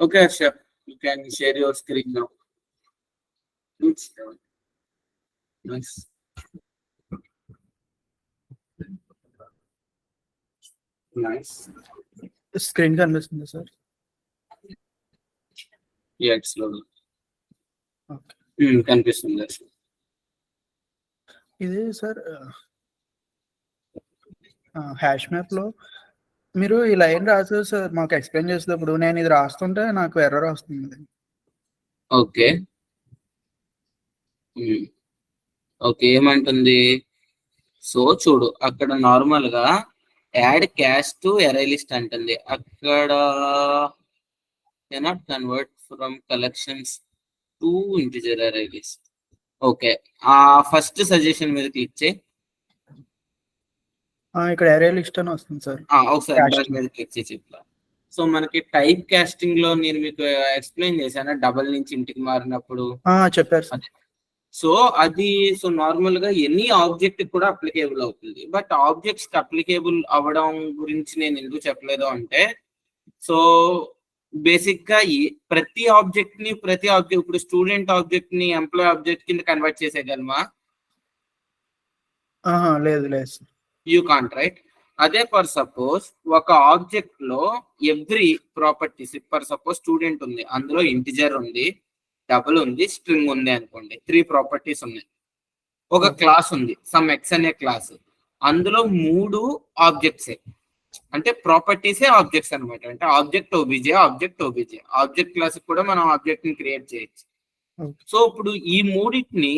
Okay, Arsha, you can share your screen now. Oops. Nice. Nice. Screen కనిపిస్తుంది sir. Yeah, it's loading. Okay. కనిపిస్తుంది. ఇది sir hash map లో మీరు ఈ line రాసారు సార్, మాకు ఎక్స్ప్లెయిన్ చేసేటప్పుడు నేను ఇది రాస్తుంటే నాకు ఎర్రర్ వస్తుంది. ఓకే ఓకే ఏమంటుంది? సో చూడు, అక్కడ నార్మల్ గా యాడ్ క్యాష్ టు ఎరే లిస్ట్ అంటుంది. అక్కడ cannot convert from collections to integer ఎరే list. Okay, ఆ ఫస్ట్ సజెషన్ మీద క్లిక్ చేయి. ఇక్కడ ఎరే లిస్ట్ అని వస్తుంది సార్. ఒకసారి దాని మీద క్లిక్ చేసి చెప్తా. సో మనకి టైప్ కాస్టింగ్ లో నేను మీకు ఎక్స్ప్లెయిన్ చేశాను, డబల్ నుంచి ఇంటికి మారినప్పుడు చెప్పారు సార్. సో అది సో నార్మల్ గా ఎనీ ఆబ్జెక్ట్ కూడా అప్లికేబుల్ అవుతుంది. బట్ ఆబ్జెక్ట్స్ కి అప్లికేబుల్ అవ్వడం గురించి నేను ఎందుకు చెప్పలేదు అంటే, సో బేసిక్ గా ప్రతి ఆబ్జెక్ట్ ఇప్పుడు స్టూడెంట్ ఆబ్జెక్ట్ ని ఎంప్లాయ్ ఆబ్జెక్ట్ కింద కన్వర్ట్ చేసేయగలమా? లేదు లేదు సార్, యూ కాంట్, రైట్? అదే ఫర్ సపోజ్ ఒక ఆబ్జెక్ట్ లో every properties, for suppose student ఉంది, అందులో ఇంటిజర్ ఉంది, డబుల్ ఉంది, స్ట్రింగ్ ఉంది అనుకోండి, 3 ప్రాపర్టీస్ ఉన్నాయి. ఒక క్లాస్ ఉంది, సమ్ ఎక్స్ అనే క్లాస్, అందులో 3 ఆబ్జెక్ట్సే, అంటే ప్రాపర్టీసే ఆబ్జెక్ట్స్ అనమాట. అంటే ఆబ్జెక్ట్ ఓబీజే, ఆబ్జెక్ట్ క్లాస్ కూడా మనం ఆబ్జెక్ట్ ని క్రియేట్ చేయొచ్చు. సో ఇప్పుడు ఈ మూడింటిని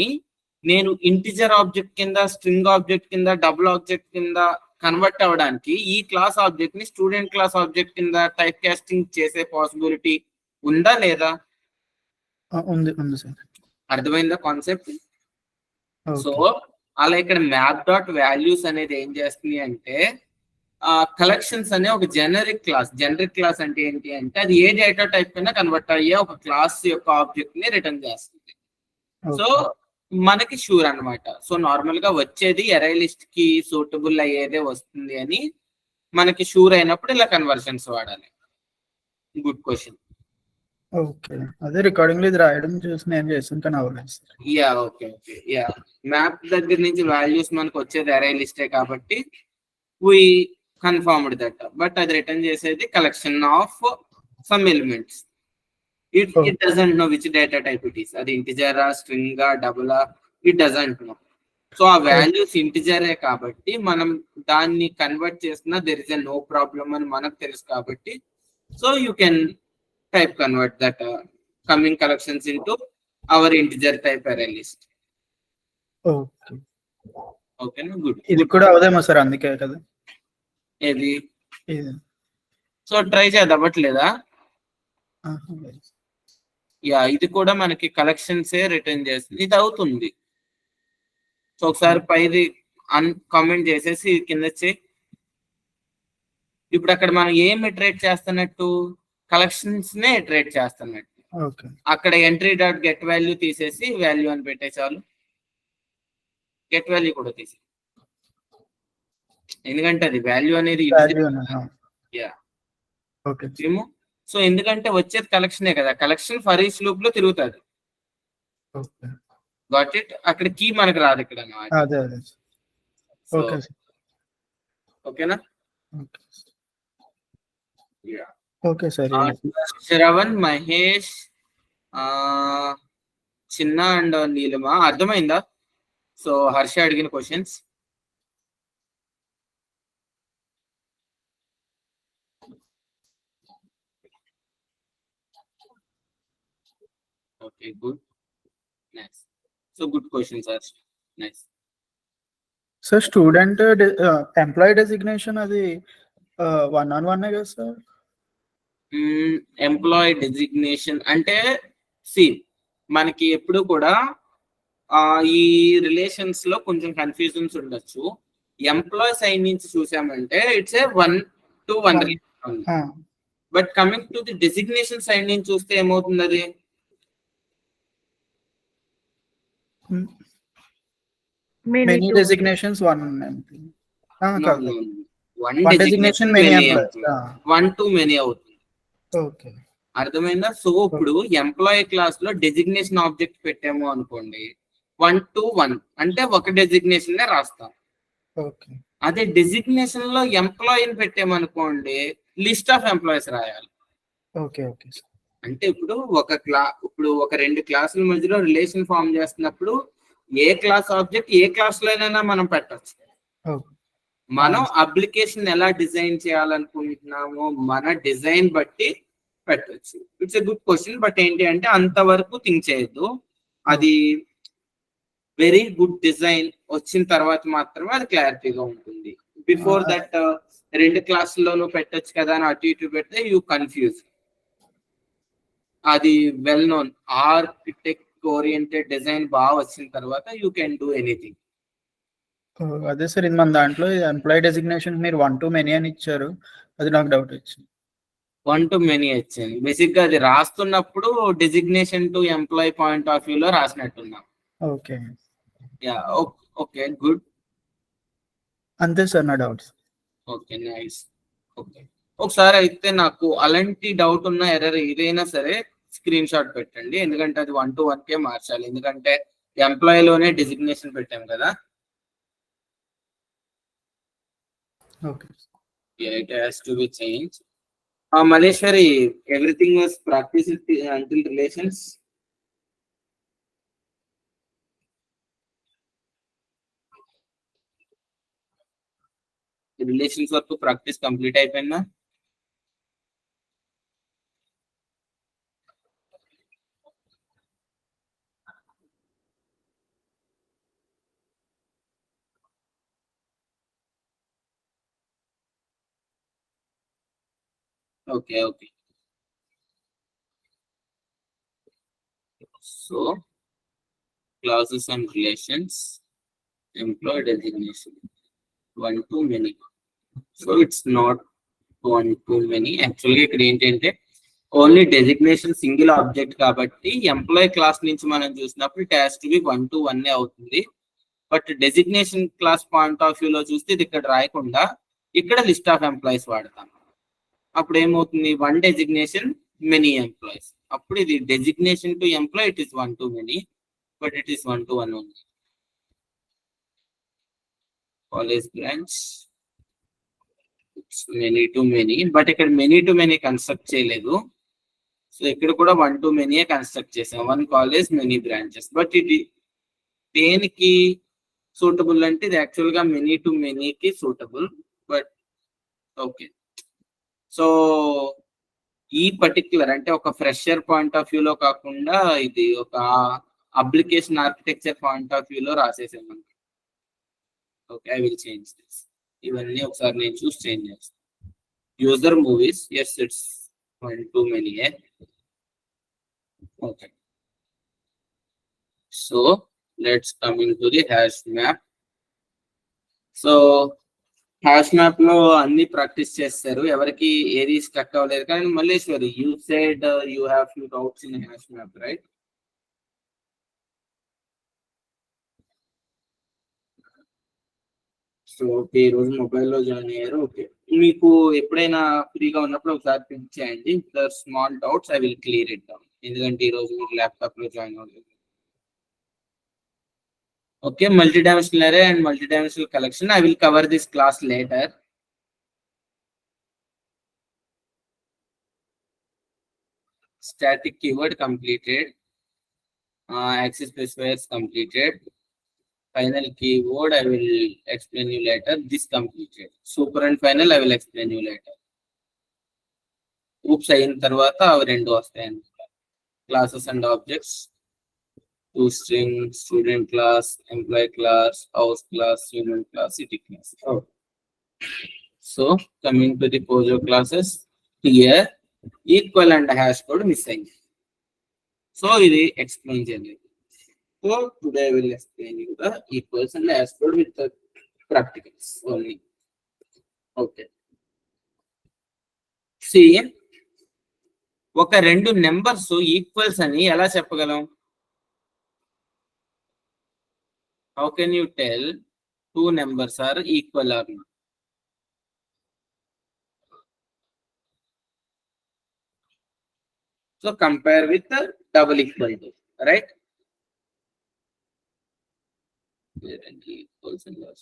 నేను ఇంటిజర్ ఆబ్జెక్ట్ కింద, స్ట్రింగ్ ఆబ్జెక్ట్ కింద, డబుల్ ఆబ్జెక్ట్ కింద కన్వర్ట్ అవ్వడానికి ఈ క్లాస్ ఆబ్జెక్ట్ ని స్టూడెంట్ క్లాస్ ఆబ్జెక్ట్ కింద టైప్ కాస్టింగ్ చేసే పాసిబిలిటీ ఉందా లేదా? ఉంది సార్. అర్థమైందా కాన్సెప్ట్? సో అలా ఇక్కడ మ్యాప్ డాట్ వాల్యూస్ అనేది ఏం చేస్తుంది అంటే, కలెక్షన్స్ అనే ఒక జనరిక్ క్లాస్ అంటే ఏంటి అంటే, అది ఏ డేటా టైప్ కన్నా కన్వర్ట్ అయ్యే ఒక క్లాస్ యొక్క ఆబ్జెక్ట్ ని రిటర్న్ చేస్తుంది. సో మనకి షూర్ అనమాట. సో నార్మల్ గా వచ్చేది ఎరే లిస్ట్ కి సూటబుల్ అయ్యేదే వస్తుంది అని మనకి షూర్ అయినప్పుడు ఇలా కన్వర్షన్స్ వాడాలి. Good question. ఓకే, అదే రికార్డింగ్ లో ఇది రాయడం చూసి నేను చేసాను కానీ అవ్వలేదు. యా ఓకే యా, మ్యాప్ దగ్గర నుంచి వాల్యూస్ మనకు వచ్చేది ఎరే లిస్టే కాబట్టి వి కన్ఫర్మ్డ్ దట్. బట్ అది రిటర్న్ చేసేది collection of some elements. It doesn't know which data type it is. అది ఇంటిజరా, స్ట్రింగా, డబులా, ఇట్ డజంట్ నో. సో ఆ వాల్యూస్ ఇంటిజరే కాబట్టి మనం దాన్ని కన్వర్ట్ చేసినా there is a no problem అని మనకు తెలుసు కాబట్టి, so you can type convert that coming collections into our integer type array list. Okay no, good. ఇది కూడా అవదేమో సార్, అందుకే కదా ఏది. So try చేద్దామట్లేదా? యా, ఇది కూడా మనకి కలెక్షన్స్ రిటర్న్ చేస్తుంది, ఇది అవుతుంది. సో ఒకసారి పైది కామెంట్ చేసేసి కింద వచ్చి, ఇప్పుడు అక్కడ మనం ఏం ఇటరేట్ చేస్తున్నట్టు, కలెక్షన్స్ నే ఇటరేట్ చేస్తున్నట్టు. అక్కడ ఎంట్రీ డాట్ గెట్ వాల్యూ తీసేసి వాల్యూ అని పెట్టే చాలు. గెట్ వాల్యూ కూడా తీసి, ఎందుకంటే అది వాల్యూ అనేది సో ఎందుకంటే వచ్చేది కలెక్షనే కదా, కలెక్షన్ ఫర్ ఈచ్ లూప్ లో తిరుగుతుంది. Got it? అక్కడ కీ మనకు రాదు ఇక్కడ. ఓకేనా? Okay sir. Shravan, Mahesh, Chinna and Neelima అర్థమైందా? సో హర్ష అడిగిన questions. Okay good, nice. So good questions are nice. Sir student employee designation అది 1-on-1 కదా సార్? ఎంప్లాయీ డెసిగ్నేషన్ అంటే సి మనకి ఎప్పుడు కూడా ఈ రిలేషన్స్ లో కొంచెం కన్ఫ్యూజన్స్ ఉండొచ్చు. ఎంప్లాయీ సైడ్ నుంచి చూసామంటే it's a 1-to-1 relation. But coming to the designation side నుంచి చూస్తే ఏమవుతుంది, అది many designations 1 designation 1 to many అవుతుంది. ఓకే అర్థమైందా? సో ఇప్పుడు ఎంప్లాయీ క్లాస్ లో డెసిగ్నేషన్ ఆబ్జెక్ట్ పెట్టాము అనుకోండి, 1 to 1 అంటే ఒక డెసిగ్నేషన్ రాస్తాం. ఓకే. అదే డెసిగ్నేషన్ లో ఎంప్లాయీని పెట్టామనుకోండి, లిస్ట్ ఆఫ్ ఎంప్లాయీస్ రాయాలి. ఓకే. ఓకే. అంటే ఇప్పుడు ఒక 2 క్లాసుల మధ్యలో రిలేషన్ ఫామ్ చేస్తున్నప్పుడు ఏ క్లాస్ ఆబ్జెక్ట్ ఏ క్లాస్ లోనైనా మనం పెట్టచ్చు. ఓకే. మనం అప్లికేషన్ ఎలా డిజైన్ చేయాలనుకుంటున్నామో మన డిజైన్ బట్టి పెట్టచ్చు. It's a good question. But ఏంటి అంటే అంతవరకు థింక్ చేయొద్దు. అది వెరీ గుడ్ డిజైన్ వచ్చిన తర్వాత మాత్రమే అది క్లారిటీగా ఉంటుంది. బిఫోర్ దట్ 2 క్లాసుల్లోనూ పెట్టచ్చు కదా అని అటు ఇటు పెడితే యూ కన్ఫ్యూజ్. అది well known architect oriented design బాగా వచ్చిన తర్వాత యూ కెన్ డూ ఎనీథింగ్. అదే సార్, ఇది మన దాంట్లో ఎంప్లాయీ డెసిగ్నేషన్ మీరు 1 to many అని ఇచ్చారు. అది నాకు డౌట్ వచ్చింది. 1 to many వచ్చింది. బేసిక్ గా అది రాస్తున్నప్పుడు designation to employee point of view లో రాసినట్టున్నాం. ఓకే. Yeah okay good. అంతే సార్ నా డౌట్స్. Okay nice. ఓకే ఒకసారి అయితే నాకు అలాంటి డౌట్ ఉన్న ఎర్రర్ ఏదైనా సరే స్క్రీన్ షాట్ పెట్టండి, ఎందుకంటే అది 1 to 1 కే మార్చాలి. ఎందుకంటే ఎంప్లాయీలోనే డెసిగ్నేషన్ పెట్టాం కదా. Okay. It has to be changed. Maleshwari, everything was practiced until relations. Relations వరకు ప్రాక్టీస్ కంప్లీట్ అయిపోయిందా? Okay okay. So clauses and relations, employee designation, 1 to many. So it's not 1 to many. Actually ఇక్కడ ఏంటంటే only designation single object కాబట్టి employee class నుంచి మనం చూసినప్పుడు it has to be 1 to 1 అవుతుంది. But designation class point of view లో చూస్తే ఇది ఇక్కడ రాయకుండా ఇక్కడ లిస్ట్ ఆఫ్ ఎంప్లాయీస్ వాడతాం. అప్పుడు ఏమవుతుంది, 1 డెసిగ్నేషన్ మెనీ ఎంప్లాయీస్. అప్పుడు ఇది designation to employee it is 1 to many, but it is 1 to 1 only. College branch many to many, but ఇక్కడ మెనీ టు మెనీ కన్స్ట్రక్ట్ చేయలేదు. సో ఇక్కడ కూడా 1 to many కన్స్ట్రక్ట్ చేసాం. 1 కాలేజ్ మెనీ బ్రాంచెస్. బట్ ఇది దేనికి suitable అంటే ఇది actual గా మెనీ టు మెనీకి సూటబుల్. But okay. సో ఈ పర్టిక్యులర్ అంటే ఒక ఫ్రెషర్ పాయింట్ ఆఫ్ వ్యూ లో కాకుండా ఇది ఒక application architecture point of view లో రాసేసాను. Okay I will change this. ఇవన్నీ ఒకసారి నేను చూసి చేంజ్ చేస్తాను. User movies, yes it's 1 to many. Okay so let's coming to the hash map. So hash map లో అన్ని ప్రాక్టీస్ చేస్తారు, ఎవరికి ఏది స్టక్ అవ్వలేదు. కానీ Malleswari, you said you have few doubts in hash map, right? So okay, ఈ రోజు మొబైల్లో జాయిన్ అయ్యారు. ఓకే, మీకు ఎప్పుడైనా ఫ్రీగా ఉన్నప్పుడు ఒకసారి పింక్ చేయండి. The small doubts I will clear it down, ఎందుకంటే ఈ రోజు మీరు ల్యాప్టాప్ లో జాయిన్ అవ్వలేదు. ఓకే, మల్టీ డైమెన్షనల్ అరే and multi dimensional collection I will cover this class later. Static keyword completed. Access specifiers completed. Final keyword I will explain you later. This completed. Super and final I will explain you later. Oops అయిన తర్వాత అవి రెండు వస్తాయి. Classes and objects. toString, student class, employee class, house class, human class, city class. Oh. So coming to the POJO classes, here equal and hash code miss అయింది. So ఇది explain చేయండి. So today I will explain you the equals and hash code with the practicals only. Okay. See, ఒక రెండు numbers equals అని ఎలా చెప్పగలం? How can you tell two numbers are equal or not? So compare with the double equal to, right? Equals and less.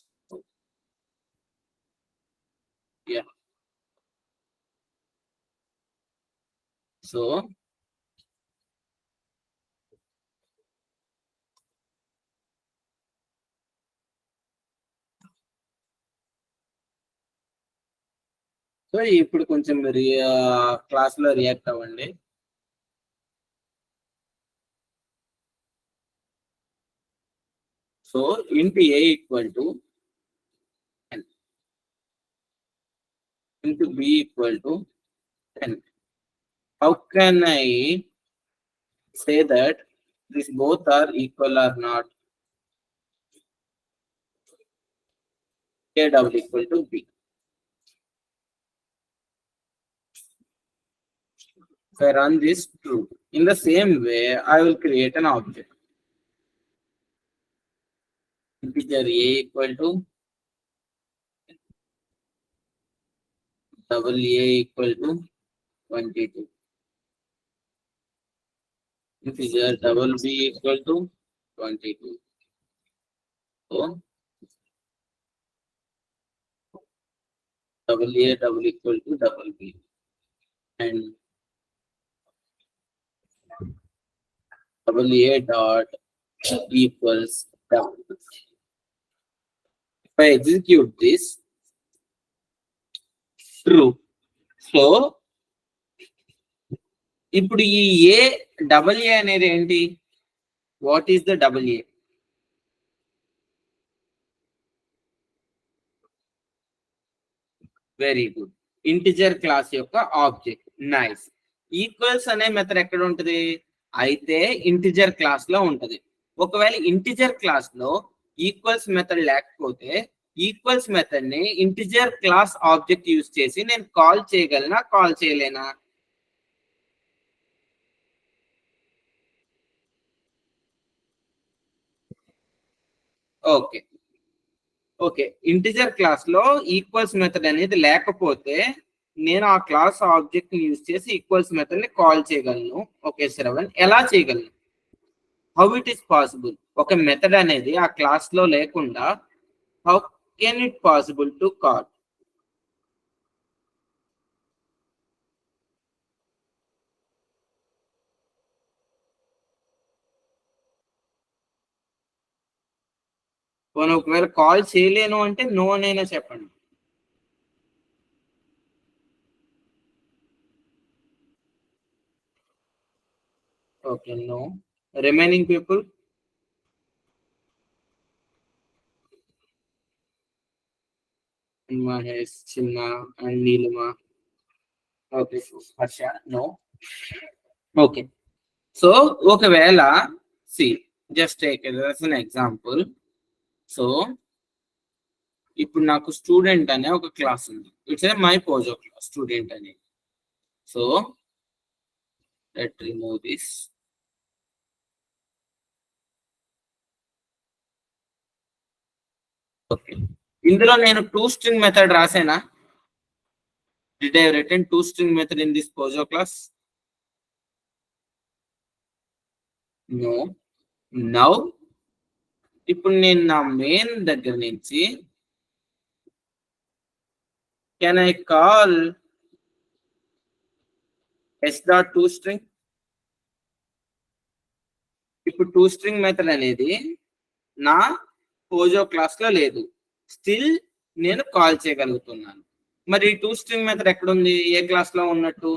Yeah. So ఇప్పుడు కొంచెం class లో react అవ్వండి. So into a equal to n into b equal to 10. How can I say that these both are equal or not? A double equal to b. If I run this true, in the same way, I will create an object. Integer a equal to double a equal to 22. Integer double b equal to 22. So double a double equal to double b, and double a dot equals double. If I execute this, true. So ఇప్పుడు ఈ ఏ double A అనేది ఏంటి? What is the double A? Very good. Integer class యొక్క object. Nice. Equals అనే method ఎక్కడ ఉంటది? అయితే integer class లో ఉంటది. ఒకవేళ ఇంటిజర్ క్లాస్ లో ఈక్వల్స్ మెథడ్ లేకపోతే ఈక్వల్స్ మెథడ్ ని ఇంటిజర్ క్లాస్ ఆబ్జెక్ట్ యూజ్ చేసి నేను కాల్ చేయగలనా, కాల్ చేయలేనా? Okay okay. ఇంటిజర్ క్లాస్ లో ఈక్వల్స్ మెథడ్ అనేది లేకపోతే నేను ఆ క్లాస్ ఆబ్జెక్ట్ ని యూజ్ చేసి ఈక్వల్స్ మెథడ్ ని కాల్ చేయగలను. ఓకే శ్రవణ్, ఎలా చేయగలను? How it is possible? ఒక మెథడ్ అనేది ఆ క్లాస్ లో లేకుండా how can it possible to call? ఒకవేళ కాల్ చేయలేను అంటే నో అనైనా చెప్పండి. Okay, no. Remaining people? Mahesh, Chinna and Neelima. Okay, Harsha, no. Okay, so ఒకవేళ see just take as an example. So ఇప్పుడు నాకు స్టూడెంట్ అనే ఒక క్లాస్ ఉంది. It's a my POJO class student అని. So let remove this. Okay, ఇందులో నేను to string method రాసేనా? Did I written two string method in this pojo class? No. Now ఇప్పుడు నేను నా మెయిన్ దగ్గర నుంచి కెన్ ఐ కాల్ s.toString? ఇప్పుడు two string method అనేది నా పోజో క్లాస్ లో లేదు, స్టిల్ నేను కాల్ చేయగలుగుతున్నాను. మరి టూ స్ట్రింగ్ మెథడ్ ఎక్కడుంది? ఏ క్లాస్ లో ఉన్నట్టు?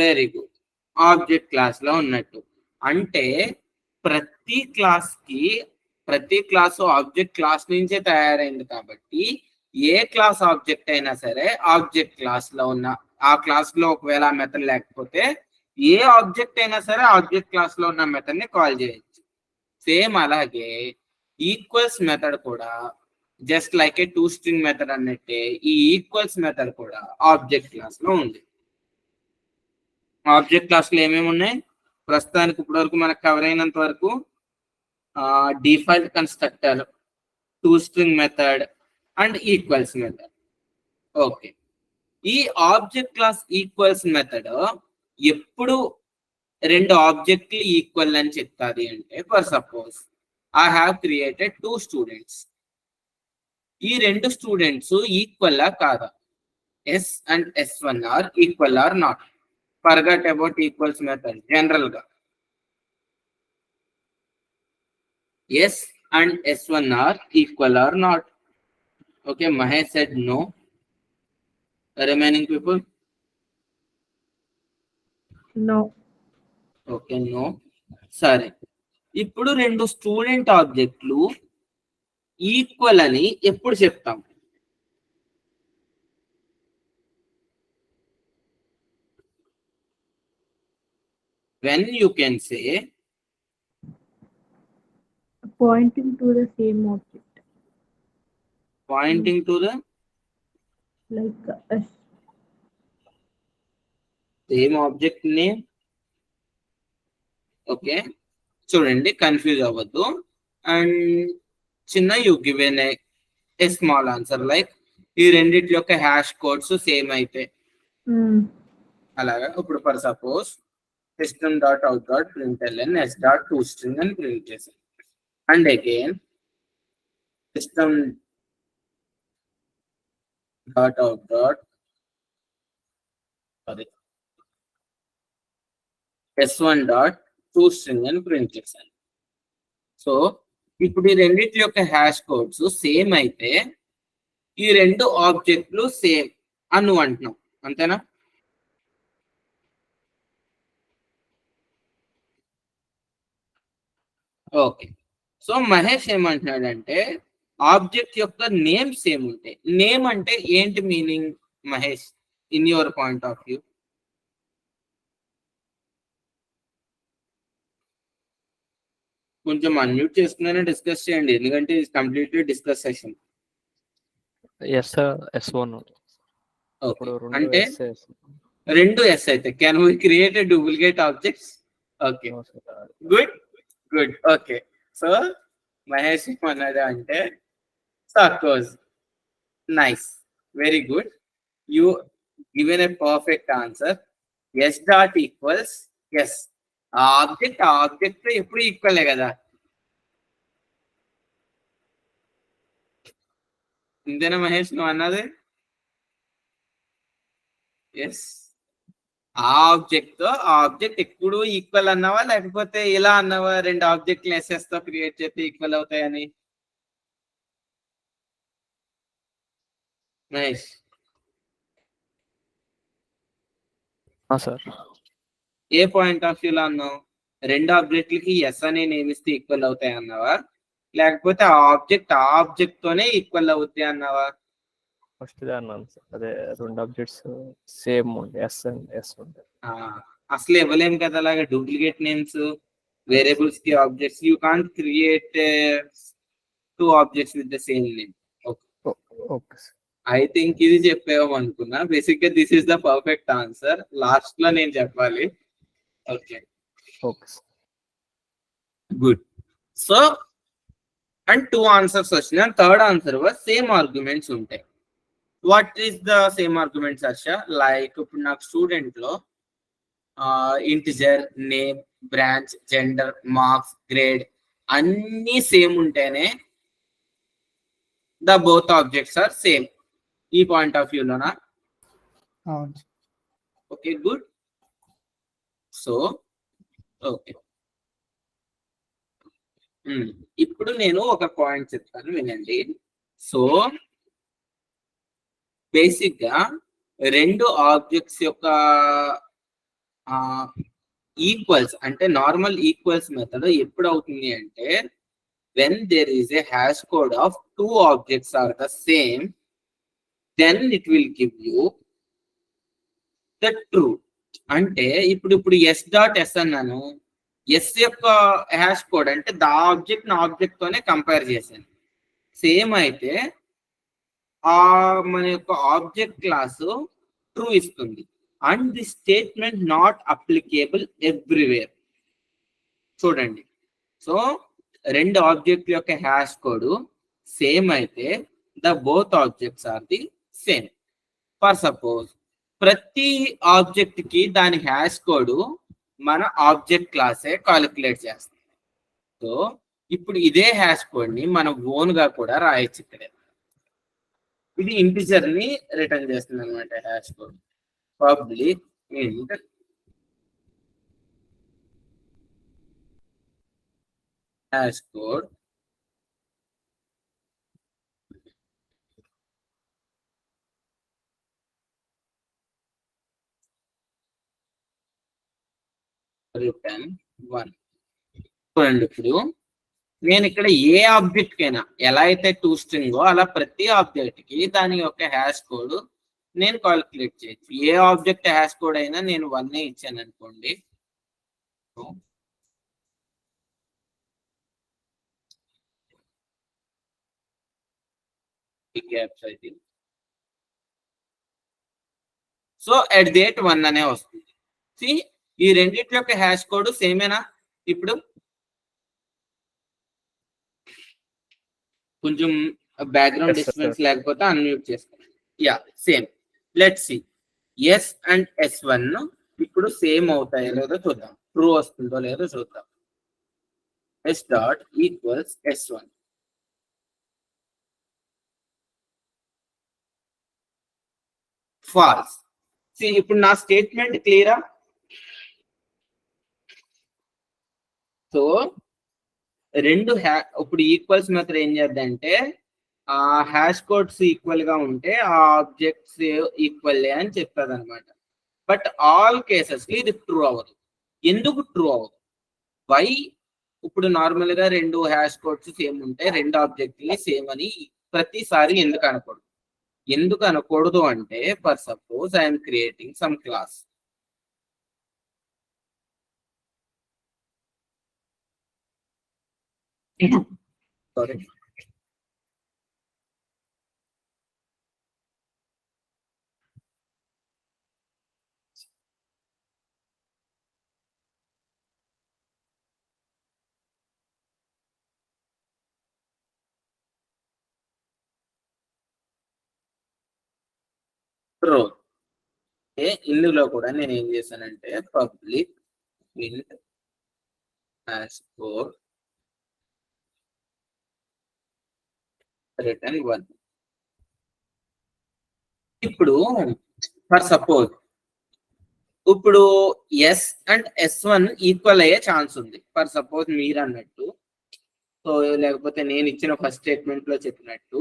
వెరీ గుడ్, ఆబ్జెక్ట్ క్లాస్ లో ఉన్నట్టు. అంటే ప్రతి క్లాస్ ఆబ్జెక్ట్ క్లాస్ నుంచే తయారైంది కాబట్టి ఏ క్లాస్ ఆబ్జెక్ట్ అయినా సరే ఆబ్జెక్ట్ క్లాస్ లో ఉన్న ఆ క్లాస్ లో ఒకవేళ మెథడ్ లేకపోతే ఏ ఆబ్జెక్ట్ అయినా సరే ఆబ్జెక్ట్ క్లాస్ లో ఉన్న మెథడ్ ని కాల్ చేయొచ్చు. సేమ్ అలాగే ఈక్వల్స్ మెథడ్ కూడా జస్ట్ లైక్ ఏ టూ స్ట్రింగ్ మెథడ్ అన్నట్టే ఈ ఈక్వల్స్ మెథడ్ కూడా ఆబ్జెక్ట్ క్లాస్ లో ఉంది. ఆబ్జెక్ట్ క్లాస్ లో ఏమేమి ఉన్నాయి? ప్రస్తుతానికి ఇప్పటి వరకు మనకు కవర్ అయినంత వరకు default constructor, to string method and equals method. Okay, ఈ ఆబ్జెక్ట్ క్లాస్ ఈక్వల్స్ మెథడ్ ఎప్పుడు రెండు ఆబ్జెక్ట్లు ఈక్వల్ అని చెప్తాది అంటే, for suppose I have created 2 students. ఈ 2 స్టూడెంట్స్ ఈక్వల్ కాదా? S and S1 are equal or not? Forget about equals method. General గా S and S1 are equal or not? Okay, Mahesh said no. Remaining people? No. Okay, no. సరే, ఇప్పుడు 2 student ఆబ్జెక్ట్లు equal అని ఎప్పుడు చెప్తాం? when you can say Pointing to the same object. pointing to the Like same object name. Okay, చూడండి, confuse అవ్వద్దు. And చిన్న you given a small answer like ఈ రెండిటి యొక్క హ్యాష్ కోడ్స్ సేమ్ అయితే అలాగా. ఇప్పుడు ఫర్ సపోజ్ system.out.println s.toString అని ప్రింట్ చేశాను. అండ్ అగైన్ system.out.s1.toString అని ప్రింట్ చేశాను. సో ఇప్పుడు ఈ రెండిటి యొక్క హ్యాష్ కోడ్స్ సేమ్ అయితే ఈ 2 ఆబ్జెక్ట్లు సేమ్ అని నువ్వు అంటున్నావు, అంతేనా? ఓకే, సో మహేష్ ఏమంటున్నాడంటే ఆబ్జెక్ట్ యొక్క నేమ్ సేమ్ ఉంటాయి. నేమ్ అంటే ఏంటి meaning Mahesh, in your point of view? కొంచెం అన్మ్యూట్ చేసుకునే డిస్కస్ చేయండి, ఎందుకంటే ఇది completely discuss session. S1 okay, అంటే 2 ఎస్ అయితే can we create a duplicate objects? Okay, good good. Okay, so Mahesh ఏమన్నాడు అంటే suppose, nice, very good, you given a perfect answer. S dot equals S. ఆ object ఎప్పుడు ఈక్వలే కదా, ఇంతేనా మహేష్ నువ్వు అన్నది? ఎస్, ఆ ఆబ్జెక్ట్ ఎప్పుడు ఈక్వల్ అన్నావా, లేకపోతే ఇలా అన్నావా 2 ఆబ్జెక్ట్లు ఎస్ఎస్ తో క్రియేట్ చేస్తే ఈక్వల్ అవుతాయని? Mahesh sir, A point of వ్యూలో అన్నావు? 2 ఆబ్జెక్ట్లకి ఎస్ అనే నేమ్ ఇస్తే ఈక్వల్ అవుతాయి అన్నావా, లేకపోతే ఆ ఆబ్జెక్ట్ తోనే ఈక్వల్ అవుతాయి అన్నావా? ఫస్ట్ అన్నాను సార్, అదే 2 ఆబ్జెక్ట్స్ సేమ్ ఉంటాయి, ఎస్ అండ్ ఎస్ ఉంటాయి. అసలు ఇవ్వలేము కదా అలాగా డూప్లికేట్ నేమ్స్ వేరియబుల్స్ కి objects. You can't create 2 objects with the same name. Okay, I think ఇది చెప్పేవాం అనుకున్నా. బేసిక్ గా this is the perfect answer. Last లో నేను చెప్పాలి. Okay, good. So and 2 answers వచ్చినాయి. Third answer was same arguments ఉంటాయి. What is the same arguments Harsha? Like ఇప్పుడు నాకు స్టూడెంట్ లో integer, name, branch, gender, marks, grade అన్ని సేమ్ ఉంటేనే the both objects are same. ఈ పాయింట్ ఆఫ్ వ్యూలోనా? అవును. Okay, good. సో ఓకే, ఇప్పుడు నేను ఒక పాయింట్ చెప్తాను, వినండి. సో బేసిక్ గా 2 ఆబ్జెక్ట్స్ యొక్క ఈక్వల్స్ అంటే నార్మల్ ఈక్వల్స్ మెథడ్ ఎప్పుడు అవుతుంది అంటే, when there is a hash code of 2 objects are the same, then it will give you the true. అంటే ఇప్పుడు ఎస్ డాట్ ఎస్ అన్నాను, ఎస్ యొక్క హ్యాష్ కోడ్ అంటే దా ఆబ్జెక్ట్ నా ఆబ్జెక్ట్ తోనే కంపేర్ చేశాను. సేమ్ అయితే ఆ మన యొక్క ఆబ్జెక్ట్ క్లాస్ ట్రూ ఇస్తుంది. And the statement not applicable everywhere. చూడండి, సో 2 ఆబ్జెక్ట్ యొక్క హ్యాష్ కోడ్ సేమ్ అయితే the both objects are the same. For suppose ప్రతి ఆబ్జెక్ట్ కి దాని హ్యాష్ కోడ్ మన ఆబ్జెక్ట్ క్లాసే కాలిక్యులేట్ చేస్తుంది. సో ఇప్పుడు ఇదే హ్యాష్ కోడ్ ని మనం ఓన్ గా కూడా రాయొచ్చు ఇక్కడే. ఇది ఇంటిజర్ ని రిటర్న్ చేస్తుంది అనమాట హ్యాష్ కోడ్. పబ్లిక్ ఇంట్ హ్యాష్ కోడ్ రిటర్న్ 1. చూడండి, ఇప్పుడు నేను ఇక్కడ ఏ ఆబ్జెక్ట్ కైనా ఎలా అయితే టూ స్ట్రింగో అలా ప్రతి ఆబ్జెక్ట్ కి దాని యొక్క హ్యాష్ కోడ్ నేను కాలిక్యులేట్ చేయొచ్చు. ఏ ఆబ్జెక్ట్ హ్యాష్ కోడ్ అయినా నేను 1 ఇచ్చాను అనుకోండి. సో ఎట్ డేట్ 1 అనే వస్తుంది. ఈ రెండిటి యొక్క హ్యాష్ కోడ్ సేమేనా? ఇప్పుడు కొంచెం బ్యాక్గ్రౌండ్ డిస్టర్బెన్స్ లేకపోతే అన్మ్యూట్ చేసుకోండి. Yeah, same. Let's see S and S1 ఇప్పుడు సేమ్ అవుతాయో లేదో చూద్దాం. ట్రూ వస్తుందో లేదో చూద్దాం. S dot equals S1. False. ఇప్పుడు నా స్టేట్మెంట్ క్లియరా? సో రెండు ఇప్పుడు ఈక్వల్స్ మెథడ్ ఏం చేద్దంటే ఆ హ్యాష్ కోడ్స్ ఈక్వల్ గా ఉంటే ఆ ఆబ్జెక్ట్స్ ఈక్వల్ అని చెప్తుంది అనమాట. బట్ ఆల్ కేసెస్ ఇది ట్రూ అవ్వదు. ఎందుకు ట్రూ అవ్వదు? వై? ఇప్పుడు నార్మల్ గా రెండు హ్యాష్ కోడ్స్ సేమ్ ఉంటే రెండు ఆబ్జెక్ట్ సేమ్ అని ప్రతిసారి ఎందుకు అనకూడదు? ఎందుకు అనకూడదు అంటే, for suppose I'm creating some class. Sorry, true. ఇందులో కూడా నేను ఏం చేశానంటే పబ్లిక్ ఇంట్ హ్యాష్ కోడ్ రిటర్న్ 1. ఇప్పుడు ఫర్ సపోజ్ ఇప్పుడు ఎస్ అండ్ S1 ఈక్వల్ అయ్యే ఛాన్స్ ఉంది. ఫర్ సపోజ్ మీరు అన్నట్టు, సో లేకపోతే నేను ఇచ్చిన ఫస్ట్ స్టేట్మెంట్ లో చెప్పినట్టు,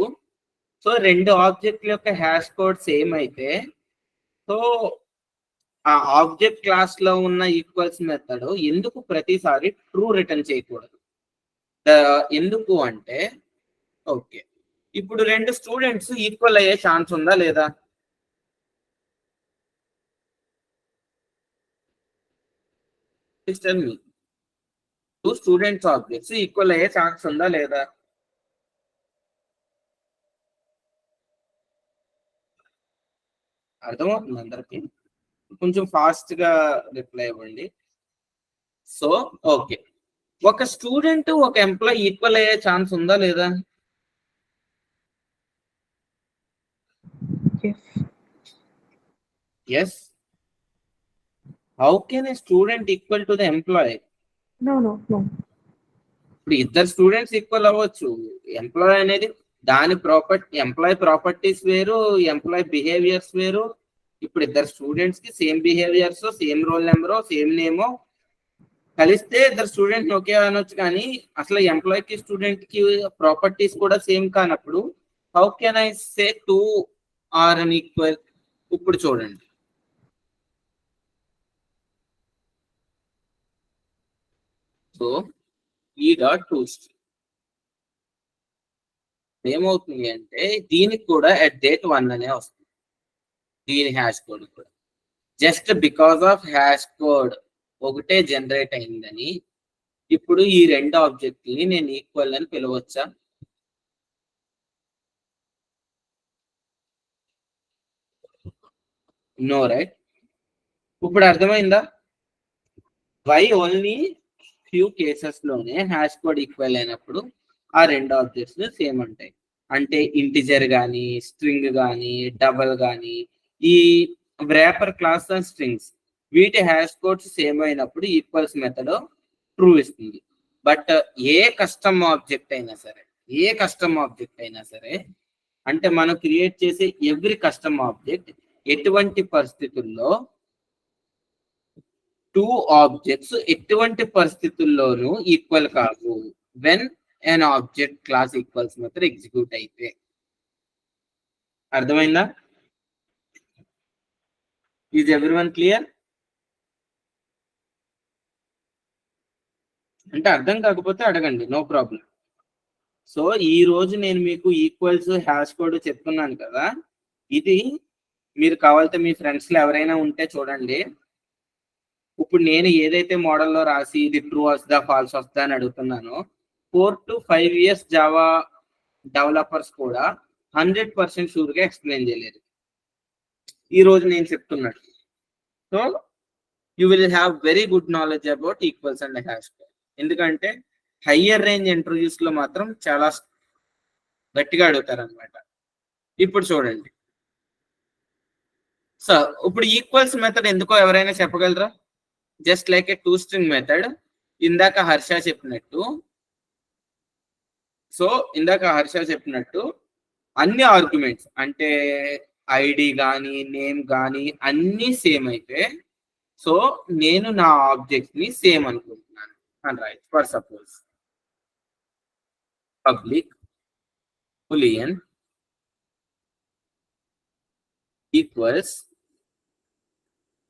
సో రెండు ఆబ్జెక్ట్ల యొక్క హ్యాష్ కోడ్ సేమ్ అయితే సో ఆ ఆబ్జెక్ట్ క్లాస్ లో ఉన్న ఈక్వల్స్ మెథడ్ ఎందుకు ప్రతిసారి ట్రూ రిటర్న్ చేయకూడదు? ఎందుకు అంటే, ఓకే, ఇప్పుడు రెండు స్టూడెంట్స్ ఈక్వల్ అయ్యే ఛాన్స్ ఉందా లేదా? టూ స్టూడెంట్స్ ఆబ్జెక్ట్స్ ఈక్వల్ అయ్యే ఛాన్స్ ఉందా లేదా? అర్థమవుతుంది అందరికి? కొంచెం ఫాస్ట్ గా రిప్లై ఇవ్వండి. సో ఓకే, ఒక స్టూడెంట్ ఒక ఎంప్లాయ్ ఈక్వల్ అయ్యే ఛాన్స్ ఉందా లేదా? Yes. Yes. How can a student equal to the employee? No. ఇప్పుడు ఇద్దరు స్టూడెంట్స్ ఈక్వల్ అవ్వచ్చు. ఎంప్లాయ్ అనేది దాని ఎంప్లాయ్ ప్రాపర్టీస్ వేరు, ఎంప్లాయ్ బిహేవియర్స్ వేరు. ఇప్పుడు ఇద్దరు స్టూడెంట్స్ కి same behaviours, same roll number, same నేమో కలిస్తే ఇద్దరు స్టూడెంట్ ఒకే అనొచ్చు. కానీ అసలు ఎంప్లాయ్ కి స్టూడెంట్ కి ప్రాపర్టీస్ కూడా సేమ్ కానప్పుడు how can I say two are unequal? ఇప్పుడు చూడండి, సో ఈ డాట్ టూ ఏమవుతుంది అంటే దీనికి కూడా ఎట్ డేట్ 1 అనే వస్తుంది. దీని హ్యాష్ కోడ్ కూడా just because of hash code ఒకటే జనరేట్ అయిందని ఇప్పుడు ఈ రెండు ఆబ్జెక్ట్ ని నేను ఈక్వల్ అని పిలవచ్చా? No, right? ఇప్పుడు అర్థమైందా? వై ఓన్లీ ఫ్యూ కేసెస్ లోనే హ్యాష్ కోడ్ ఈక్వల్ అయినప్పుడు ఆ రెండు ఆబ్జెక్ట్స్ సేమ్ ఉంటాయి. అంటే ఇంటిజర్ కానీ, స్ట్రింగ్ కానీ, డబల్ కానీ, ఈ వ్రాపర్ క్లాస్ అండ్ స్ట్రింగ్స్ వీటి హ్యాష్ కోడ్స్ సేమ్ అయినప్పుడు ఈక్వల్స్ మెథడ్ ట్రూ ఇస్తుంది. బట్ ఏ కస్టమ్ ఆబ్జెక్ట్ అయినా సరే అంటే మనం క్రియేట్ చేసే ఎవ్రీ కస్టమ్ ఆబ్జెక్ట్ ఎటువంటి పరిస్థితుల్లో టూ ఆబ్జెక్ట్స్ ఎటువంటి పరిస్థితుల్లోనూ ఈక్వల్ కావు when an object class equals method execute అయితే. అర్థమైందా? Is everyone clear? అంటే అర్థం కాకపోతే అడగండి, నో ప్రాబ్లం. సో ఈ రోజు నేను మీకు ఈక్వల్స్ హ్యాష్ కోడ్ చెప్తున్నాను కదా, ఇది మీరు కావాలంటే మీ ఫ్రెండ్స్ లో ఎవరైనా ఉంటే చూడండి. ఇప్పుడు నేను ఏదైతే మోడల్లో రాసి ఇది ట్రూ వస్తుందా ఫాల్స్ వస్తుందా అని అడుగుతున్నానో 4 to 5 years జావా డెవలపర్స్ కూడా 100% షూర్గా ఎక్స్ప్లెయిన్ చేయలేరు ఈ రోజు నేను చెప్తున్నట్టు. So you will have very good knowledge about equals and hash code. ఎందుకంటే హయ్యర్ రేంజ్ ఇంటర్వ్యూస్ లో మాత్రం చాలా గట్టిగా అడుగుతారు అనమాట. ఇప్పుడు చూడండి, సో ఇప్పుడు ఈక్వల్స్ మెథడ్ ఎందుకో ఎవరైనా చెప్పగలరా? జస్ట్ లైక్ ఏ టూ స్ట్రింగ్ మెథడ్. ఇందాక హర్ష చెప్పినట్టు అన్ని ఆర్గ్యుమెంట్స్ అంటే ఐడి కానీ నేమ్ కానీ అన్ని సేమ్ అయితే సో నేను నా ఆబ్జెక్ట్ ని సేమ్ అనుకుంటున్నాను అని right. For suppose public boolean equals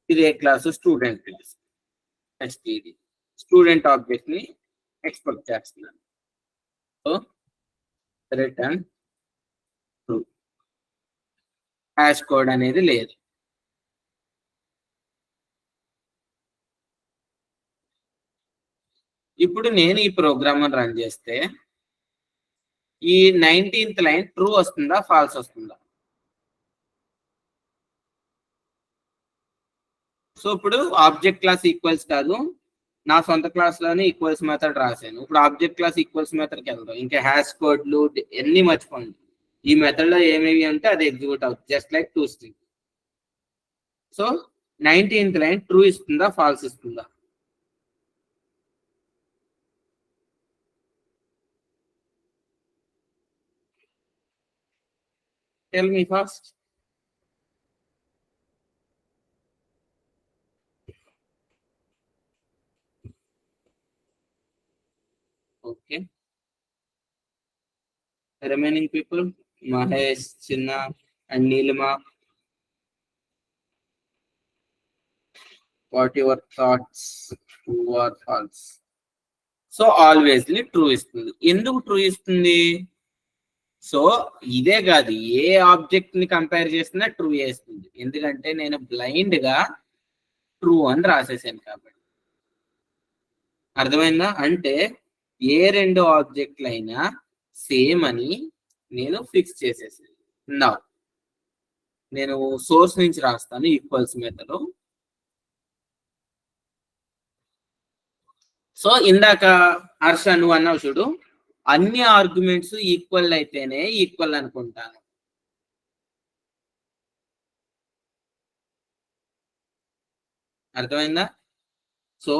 ఇది ఏ class student class STD student object ని ఎక్స్పెక్ట్ చేస్తున్నాను. So return true. Hash code అనేది లేదు. ఇప్పుడు నేను ఈ ప్రోగ్రామ్ రన్ చేస్తే ఈ 19th లైన్ ట్రూ వస్తుందా ఫాల్స్ వస్తుందా? సో ఇప్పుడు ఆబ్జెక్ట్ క్లాస్ ఈక్వల్స్ కాదు, నా సొంత క్లాస్ లోనే ఈక్వల్స్ మెథడ్ రాశాను. ఇప్పుడు ఆబ్జెక్ట్ క్లాస్ ఈక్వల్స్ మెథడ్కి వెళ్దాం. ఇంకా హ్యాష్ కోడ్లు ఎన్ని మర్చిపోండి. ఈ మెథడ్ లో ఏమేమి ఉంటే అది ఎగ్జిక్యూట్ అవుతుంది just like to string. So 19th line true ఇస్తుందా ఫాల్స్ ఇస్తుందా? Tell me fast. Okay, remaining people, Mahesh, Chinna and Neelima, what your thoughts? True or false? So always true ఇస్తుంది. ఎందుకు ట్రూ ఇస్తుంది? సో ఇదే కాదు, ఏ object ని compare చేసినా ట్రూ చేస్తుంది. ఎందుకంటే నేను బ్లైండ్ గా ట్రూ అని రాసేసాను కాబట్టి. అర్థమైందా? అంటే ఏ రెండు ఆబ్జెక్ట్లు అయినా సేమ్ అని నేను ఫిక్స్ చేసేసాను. నా నేను సోర్స్ నుంచి రాస్తాను ఈక్వల్స్ మెథడ్. సో ఇందాక హర్ష నువ్వు అన్నావు చూడు, అన్ని ఆర్గ్యుమెంట్స్ ఈక్వల్ అయితేనే ఈక్వల్ అనుకుంటాను. అర్థమైందా? సో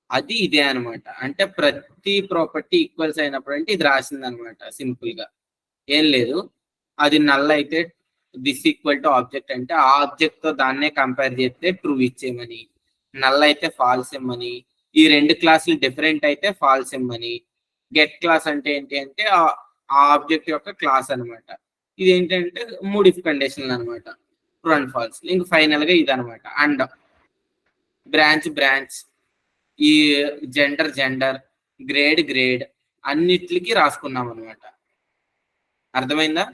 అది ఇదే అనమాట. అంటే ప్రతి ప్రాపర్టీ ఈక్వల్స్ అయినప్పుడు అంటే ఇది రాసింది అనమాట. సింపుల్ గా ఏం లేదు. అది నల్ అయితే దిస్ ఈక్వల్ టు ఆబ్జెక్ట్ అంటే ఆ ఆబ్జెక్ట్ తో దాన్నే కంపేర్ చేస్తే ట్రూ ఇచ్చేయమని, నల్ అయితే ఫాల్స్ ఇమ్మని, ఈ రెండు క్లాసులు డిఫరెంట్ అయితే ఫాల్స్ ఇమ్మని. గెట్ క్లాస్ అంటే ఏంటి అంటే ఆ ఆబ్జెక్ట్ యొక్క క్లాస్ అనమాట. ఇది ఏంటంటే మూడు ఇఫ్ కండిషన్లు అనమాట, ట్రూ అండ్ ఫాల్స్. ఇంక ఫైనల్ గా ఇది అనమాట. అండ్ బ్రాంచ్ ఈ జెండర్ గ్రేడ్ అన్నిటికి రాసుకున్నాం అనమాట. అర్థమైందా?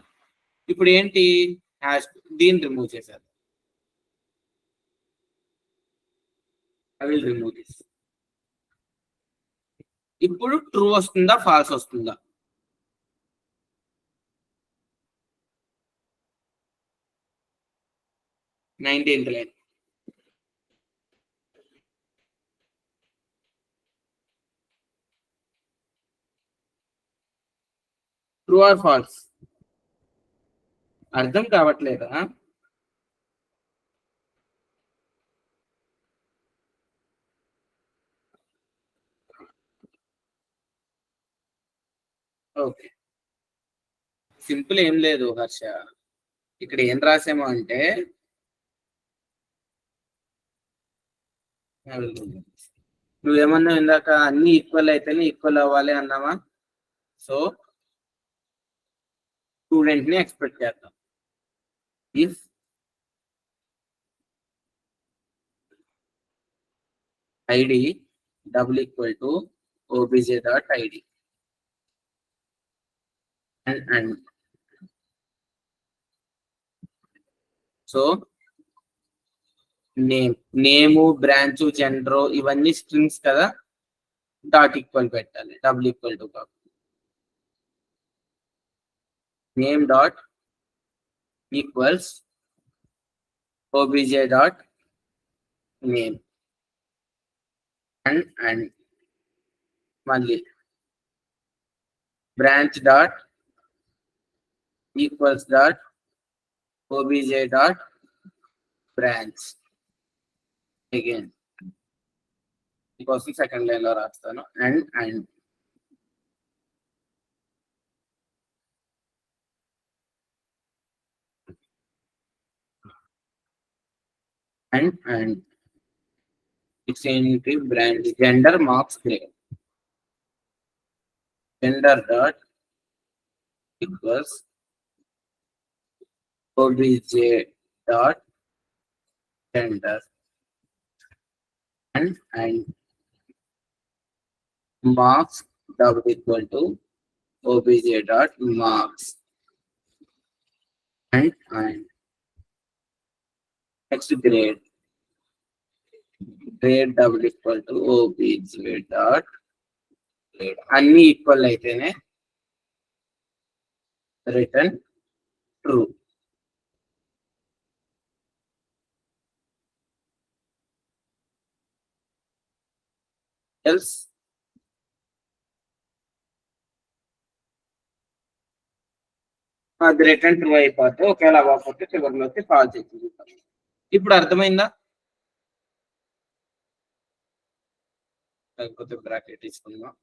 ఇప్పుడు ఏంటి, దీన్ని రిమూవ్ చేశారు. I will remove this. ఇప్పుడు ట్రూ వస్తుందా ఫాల్స్ వస్తుందా? Nineteenth line true or false? అర్థం కావట్లేదా? ఓకే, సింపుల్ ఏం లేదు హర్ష. ఇక్కడ ఏం రాసాము అంటే నువ్వేమన్నా ఇందాక అన్ని ఈక్వల్ అయితేనే ఈక్వల్ అవ్వాలి అన్నావా? సో స్టూడెంట్ ని ఎక్స్పెక్ట్ చేద్దాం. If ID double equal to OBJ dot ID and so name branch gender ఇవన్నీ స్ట్రింగ్స్ కదా, డాట్ ఈక్వల్ పెట్టాలి, డబుల్ ఈక్వల్ టు కాదు. Name dot equals OBJ dot name and మళ్ళీ branch dot equals dot OBJ dot branch. Again మీకోసం second line లో రాస్తాను. And it's into brand gender marks grade. Gender dot equals obj dot gender and marks double equal to obj dot marks and next grade double equal to obj dot grade. అన్ని equal అయితేనే return true. Else అది return true అయిపోతే, ఒకవేళ అవ్వకపోతే చివరిలో వచ్చి falls execute. ఇప్పుడు అర్థమైందా? లేకపోతే బ్రాకెట్ తీసుకుందాం.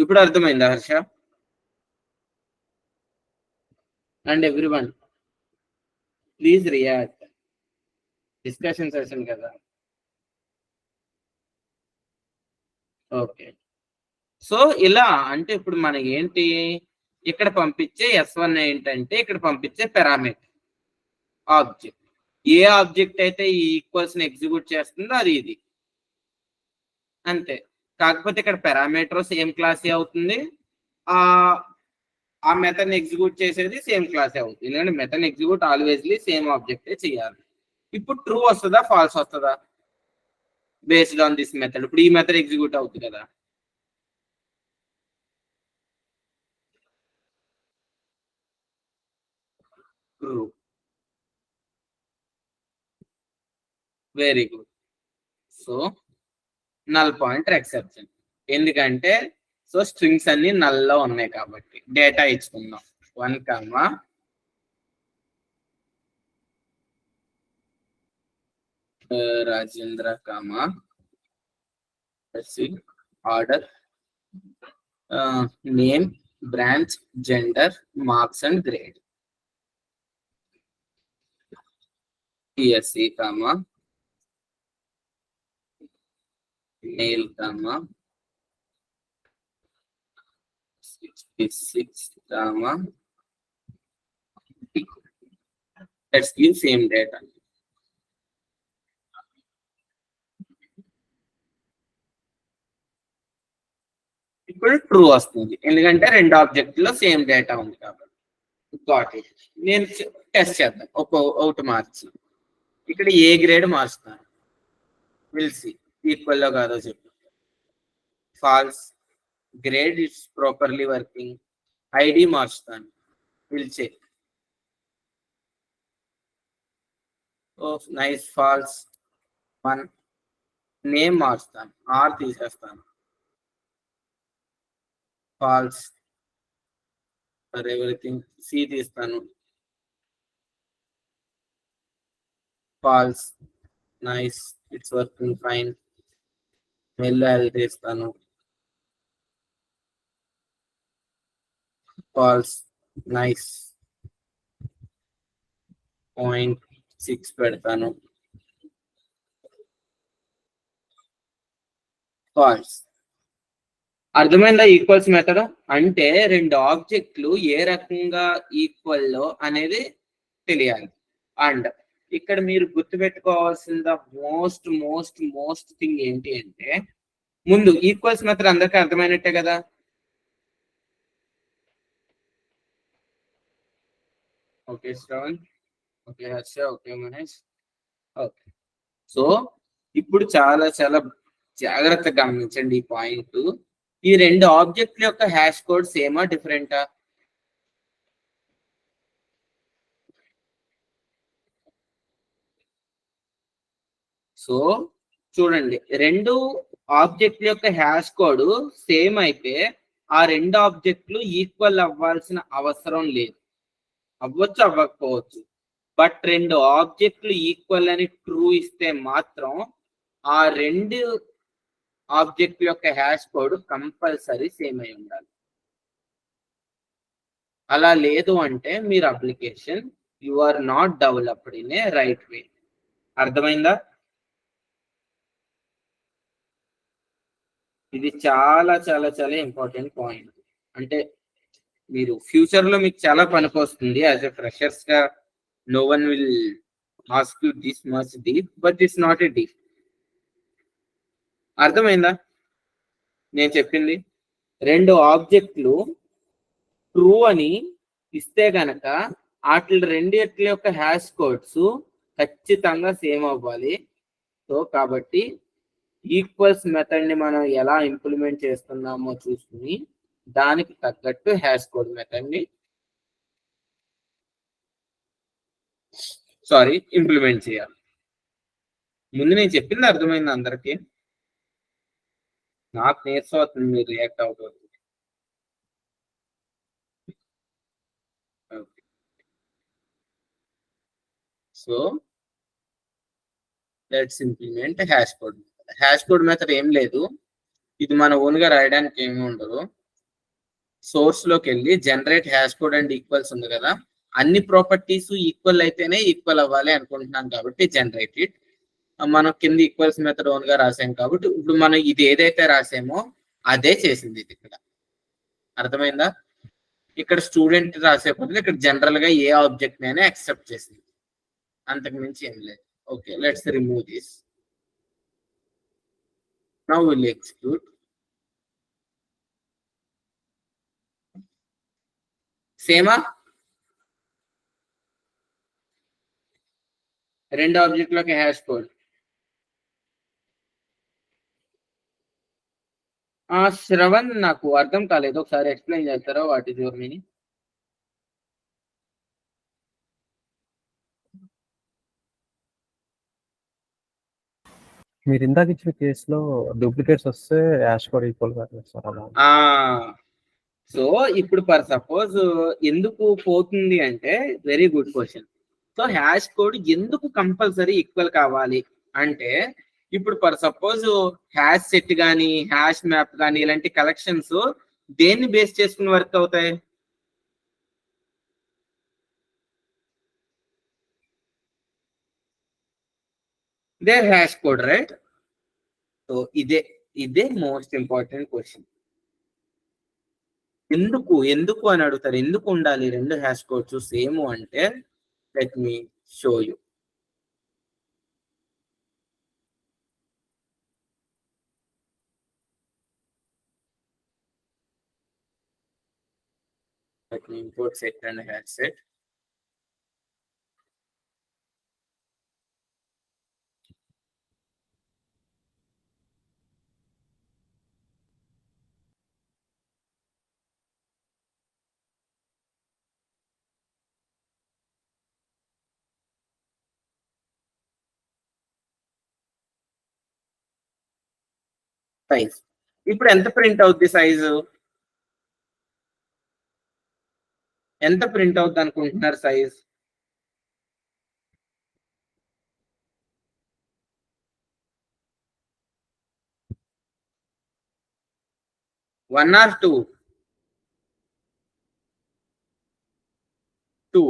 ఇప్పుడు అర్థమైందా Harsha? And everyone please react, discussion session కదా. ఓకే, సో ఇలా అంటే ఇప్పుడు మనకి ఏంటి, ఇక్కడ పంపించే S1 ఏంటంటే ఇక్కడ పంపించే పారామీటర్ ఆబ్జెక్ట్. ఏ ఆబ్జెక్ట్ అయితే ఈ ఈక్వల్స్ ని ఎగ్జిక్యూట్ చేస్తుందో అది ఇది అంతే. కాకపోతే ఇక్కడ పారామీటర్ సేమ్ క్లాస్ అవుతుంది, ఆ మెథడ్ ఎగ్జిక్యూట్ చేసేది సేమ్ క్లాస్ అవుతుంది. ఎందుకంటే మెథడ్ ఎగ్జిక్యూట్ ఆల్వేస్లీ సేమ్ ఆబ్జెక్టే చేయాలి. ఇప్పుడు ట్రూ వస్తుందా ఫాల్స్ వస్తుందా బేస్డ్ ఆన్ దిస్ మెథడ్? ఇప్పుడు ఈ మెథడ్ ఎగ్జిక్యూట్ అవుతుంది కదా. True, very good. So null pointer exception, ఎందుకంటే సో స్ట్రింగ్స్ అన్ని నల్లో ఉన్నాయి కాబట్టి. డేటా ఇచ్చుకుందాం 1, Rajendra order name branch gender marks and grade. TSC mail 66 let's give same data. ఇప్పుడు ట్రూ వస్తుంది ఎందుకంటే రెండు ఆబ్జెక్ట్ లో సేమ్ డేటా ఉంది కాబట్టి. Got it. నేను టెస్ట్ చేద్దాం, ఒకటి మార్చి ఇక్కడ ఏ గ్రేడ్ మార్చుతాను, విల్ సి ఈక్వల్ లో కాదో చెప్పు. False, grade it's properly working. ID మార్చుతాను, will check. Oh nice, false 1. Name మార్చుతాను, ఆర్ తీసేస్తాను. ఫాల్స్ ఫర్ ఎవ్రీథింగ్, సి తీస్తాను. False, nice, it's working fine. L తీస్తాను. False, nice. 0.6 పెడతాను. ఫాల్స్. అర్థమైందా ఈక్వల్స్ మెథడ్ అంటే? రెండు ఆబ్జెక్ట్లు ఏ రకంగా ఈక్వల్ అనేది తెలియాలి. అండ్ ఇక్కడ మీరు గుర్తుపెట్టుకోవాల్సిన మోస్ట్ మోస్ట్ మోస్ట్ థింగ్ ఏంటి అంటే, ముందు ఈక్వల్స్ మెథడ్ అందరికీ అర్థమైనట్టే కదా. Okay Shravan, okay Harsha, okay Mahesh, okay. So ఇప్పుడు చాలా చాలా జాగ్రత్తగా గమనించండి ఈ పాయింట్. ఈ రెండు ఆబ్జెక్ట్ల యొక్క హ్యాష్ కోడ్ సేమా డిఫరెంటా? సో చూడండి, రెండు ఆబ్జెక్ట్ల యొక్క హ్యాష్ కోడ్ సేమ్ అయితే ఆ రెండు ఆబ్జెక్టులు ఈక్వల్ అవ్వాల్సిన అవసరం లేదు. అవ్వచ్చు, అవ్వకపోవచ్చు. బట్ రెండు ఆబ్జెక్టులు ఈక్వల్ అని ట్రూ ఇస్తే మాత్రం ఆ రెండు ఆబ్జెక్ట్ యొక్క హ్యాష్ కోడ్ కంపల్సరీ సేమ్ అయి ఉండాలి. అలా లేదు అంటే మీరు application you are not developed in a right way. అర్థమైందా? ఇది చాలా చాలా చాలా ఇంపార్టెంట్ పాయింట్. అంటే మీరు ఫ్యూచర్ లో మీకు చాలా పనికొస్తుంది. యాజ్ ఎ ఫ్రెషర్స్ గా no one will ask you this much deep, but it's not a deep. అర్థమైందా నేను చెప్పింది? రెండు ఆబ్జెక్ట్లు ట్రూ అని ఇస్తే గనక వాటి రెండిట్ల యొక్క హ్యాష్ కోడ్స్ ఖచ్చితంగా సేమ్ అవ్వాలి. సో కాబట్టి ఈక్వల్స్ మెథడ్ ని మనం ఎలా ఇంప్లిమెంట్ చేస్తున్నామో చూసుకుని దానికి తగ్గట్టు హ్యాష్ కోడ్ మెథడ్ ని ఇంప్లిమెంట్ చేయాలి. ముందు నేను చెప్పింది అర్థమైంది అందరికి? నాకు నీరసం అవుతుంది, మీరు రియాక్ట్ అవుతుంది. So let's implement hash code. Hash code method ఏం లేదు, ఇది మన ఓన్ గా రాయడానికి ఏమి ఉండదు. సోర్స్ లోకి వెళ్ళి generate hash code and equals ఉంది కదా, అన్ని ప్రాపర్టీస్ ఈక్వల్ అయితేనే ఈక్వల్ అవ్వాలి అనుకుంటున్నాం కాబట్టి జనరేట్ ఇట్. మనం కింద ఈక్వల్స్ మెథడ్ ఓన్ గా రాసాం కాబట్టి ఇప్పుడు మనం ఇది ఏదైతే రాసామో అదే చేసింది ఇది ఇక్కడ. అర్థమైందా? ఇక్కడ స్టూడెంట్ రాసే బదులు ఇక్కడ జనరల్ గా ఏ ఆబ్జెక్ట్ అయినా యాక్సెప్ట్ చేసింది, అంతకు మించి ఏం లేదు. Okay, let's remove this. Now will execute. సేమా? రెండు ఆబ్జెక్ట్లకి హ్యాష్ కోడ్. శ్రవణ్, నాకు అర్థం కాలేదు, ఒకసారి ఎక్స్ప్లెయిన్ చేస్తారా వాట్ ఈస్ యువర్ మీనింగ్? మీరు ఇందాక ఇచ్చిన కేసులో డూప్లికేట్స్ వస్తే యాష్ కోడ్ ఈక్వల్ గా సార్ అలా. సో ఇప్పుడు ఫర్ సపోజ్ ఎందుకు పోతుంది అంటే, very good question. So hash code ఎందుకు కంపల్సరీ ఈక్వల్ కావాలి అంటే, ఇప్పుడు ఫర్ సపోజ్ హ్యాష్ సెట్ కానీ హ్యాష్ మ్యాప్ కానీ ఇలాంటి కలెక్షన్స్ దేన్ని బేస్ చేసుకుని వర్క్ అవుతాయి? They hash code, right? So ఇదే మోస్ట్ ఇంపార్టెంట్ క్వశ్చన్. ఎందుకు ఎందుకు అని అడుగుతారు. ఎందుకు ఉండాలి రెండు హ్యాష్ కోడ్స్ సేమ్ అంటే, let me show you. Let me import set and hash set. Size. ఇప్పుడు ఎంత ప్రింట్ అవుద్ది సైజు? ఎంత ప్రింట్ అవుద్ది అనుకుంటున్నారు size? One or two? Two.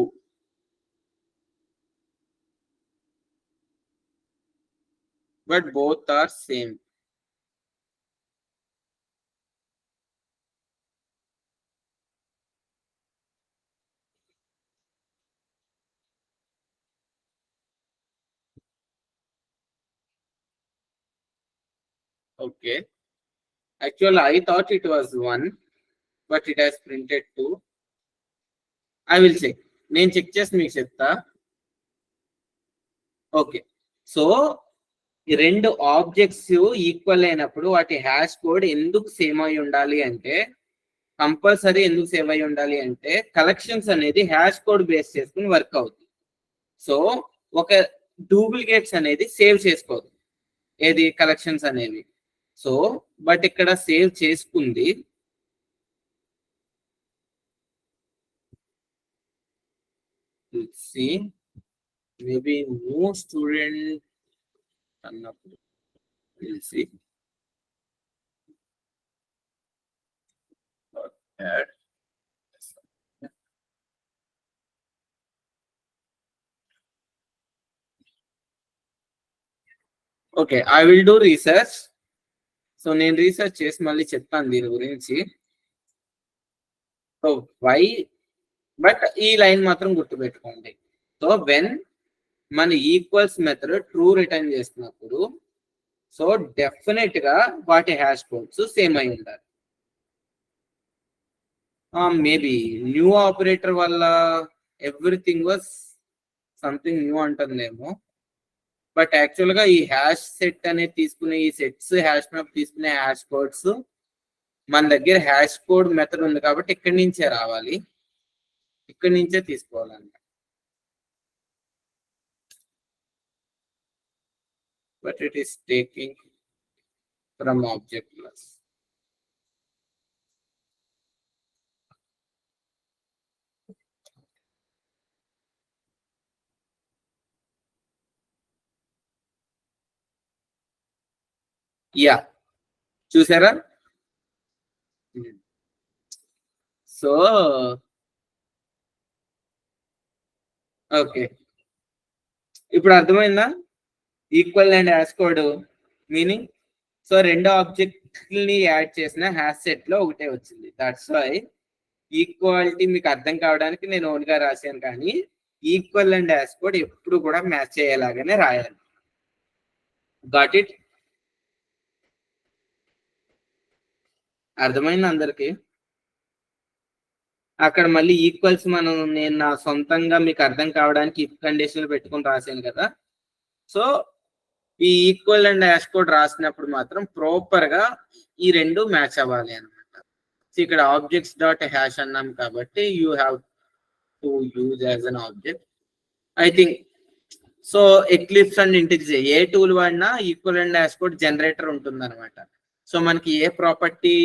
But both are same. Okay. Actually, I thought it was one, but it has printed two. I will check. నేను check చేసి మీకు చెప్తా. ఓకే, సో ఈ రెండు ఆబ్జెక్ట్స్ ఈక్వల్ అయినప్పుడు వాటి హ్యాష్ కోడ్ ఎందుకు same అయి ఉండాలి అంటే, కంపల్సరీ ఎందుకు సేవ్ అయి ఉండాలి అంటే, కలెక్షన్స్ అనేది హ్యాష్ కోడ్ బేస్ చేసుకుని వర్క్ అవుతుంది. సో ఒక డూప్లికేట్స్ అనేది సేవ్ చేసుకోదు, ఏది కలెక్షన్స్ అనేవి. సో బట్ ఇక్కడ సేవ్ చేసుకుంది. See, maybe no student అన్నప్పుడు we'll see. Add. Okay, I will do research. So నేను రీసెర్చ్ చేసి మళ్ళీ చెప్తాను దీని గురించి. సో వై, బట్ ఈ లైన్ మాత్రం గుర్తుపెట్టుకోండి. సో వెన్ మన ఈక్వల్స్ మెథడ్ ట్రూ రిటర్న్ చేసినప్పుడు, సో డెఫినెట్ గా వాటి హ్యాష్ కోడ్స్ సేమ్ అయి ఉండాలి. మేబీ న్యూ ఆపరేటర్ వల్ల ఎవ్రీథింగ్ వాజ్ సంథింగ్ న్యూ అంటుందేమో. బట్ యాక్చువల్ గా ఈ హ్యాష్ సెట్ అనేది తీసుకునే, ఈ సెట్స్ హ్యాష్ మ్యాప్ తీసుకునే హ్యాష్ కోడ్స్ మన దగ్గర హ్యాష్ కోడ్ మెథడ్ ఉంది కాబట్టి ఇక్కడి నుంచే రావాలి, ఇక్కడి నుంచే తీసుకోవాలన్నమాట. But it is taking from object class. Yeah, చూసారా? సో ఓకే, ఇప్పుడు అర్థమైందా equal and hash code meaning? So రెండు ఆబ్జెక్ట్ని యాడ్ చేసిన హ్యాష్ సెట్ లో ఒకటే వచ్చింది. దట్స్ వై ఈక్వాలిటీ మీకు అర్థం కావడానికి నేను ఓన్గా రాశాను, కానీ ఈక్వల్ అండ్ హ్యాష్ కోడ్ ఎప్పుడు కూడా మ్యాచ్ అయ్యేలాగానే రాయాలి. Got it? అర్థమైంది అందరికి? అక్కడ మళ్ళీ ఈక్వల్స్ నేను నా సొంతంగా మీకు అర్థం కావడానికి ఇఫ్ కండిషన్లు పెట్టుకుని రాశాను కదా. సో ఈ ఈక్వల్ అండ్ హ్యాష్ కోడ్ రాసినప్పుడు మాత్రం ప్రాపర్ గా ఈ రెండు మ్యాచ్ అవ్వాలి అనమాట. ఇక్కడ ఆబ్జెక్ట్స్ డాట్ హ్యాష్ అన్నాం కాబట్టి you have to use as an object, I think. So Eclipse and integrator ఏ టూల్ వాడినా equal and hash code generator ఉంటుంది అనమాట. సో మనకి ఏ ప్రాపర్టీ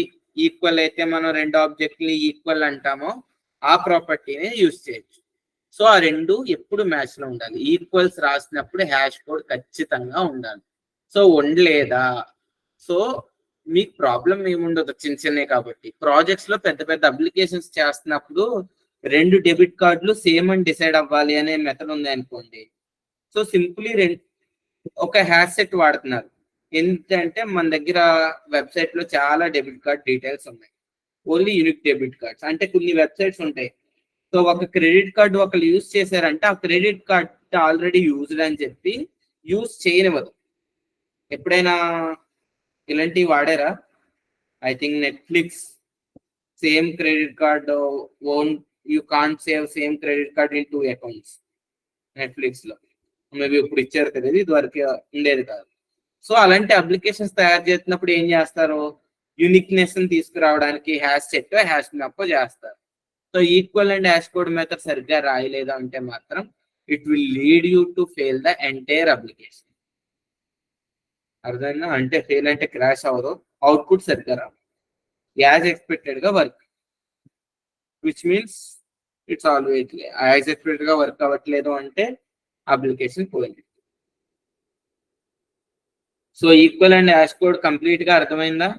ఈక్వల్ అయితే మనం రెండు ఆబ్జెక్ట్ని ఈక్వల్ అంటామో ఆ ప్రాపర్టీని యూజ్ చేయొచ్చు. సో ఆ రెండు ఎప్పుడు మ్యాచ్ లో ఉండాలి. ఈక్వల్స్ రాసినప్పుడు హ్యాష్ కోడ్ ఖచ్చితంగా ఉండాలి. సో ఉండలేదా, సో మీకు ప్రాబ్లం ఏముండదు, చిన్న చిన్నవి కాబట్టి. ప్రాజెక్ట్స్ లో పెద్ద పెద్ద అప్లికేషన్స్ చేస్తున్నప్పుడు రెండు డెబిట్ కార్డులు సేమ్ అని డిసైడ్ అవ్వాలి అనే మెథడ్ ఉంది అనుకోండి. సో సింపుల్లీ ఒక హ్యాష్ సెట్ వాడుతున్నారు. ఎందుకంటే మన దగ్గర వెబ్సైట్ లో చాలా డెబిట్ కార్డ్ డీటెయిల్స్ ఉన్నాయి, ఓన్లీ యూనిక్ డెబిట్ కార్డ్స్. అంటే కొన్ని వెబ్సైట్స్ ఉంటాయి, సో ఒక క్రెడిట్ కార్డు ఒకరు యూజ్ చేశారంటే ఆ క్రెడిట్ కార్డ్ ఆల్రెడీ యూజ్డ్ అని చెప్పి యూజ్ చేయనివ్వదు. ఎప్పుడైనా ఇలాంటివి వాడారా? I think Netflix same credit card own, you can't save same credit card in 2 accounts. Netflix లో మేబీ ఇప్పుడు ఇచ్చారు తెలియదు, ఇది వరకు ఉండేది కాదు. సో అలాంటి అప్లికేషన్స్ తయారు చేసినప్పుడు ఏం చేస్తారు, యూనిక్నెస్ తీసుకురావడానికి హ్యాష్ సెట్ హ్యాష్ మ్యాప్ చేస్తారు. So equal and hash code method సరిగ్గా రాయలేదు అంటే మాత్రం it will lead you to fail the entire application. అర్థమైందా? అంటే ఫెయిల్ అంటే క్రాష్ అవ్వదు, అవుట్పుట్ సరిగ్గా రావాలి, యాజ్ ఎక్స్పెక్టెడ్ గా work, which means it's always as expected గా వర్క్ అవ్వట్లేదు అంటే అప్లికేషన్ పోయింది. So equal and hash code complete గా అర్థమైందా?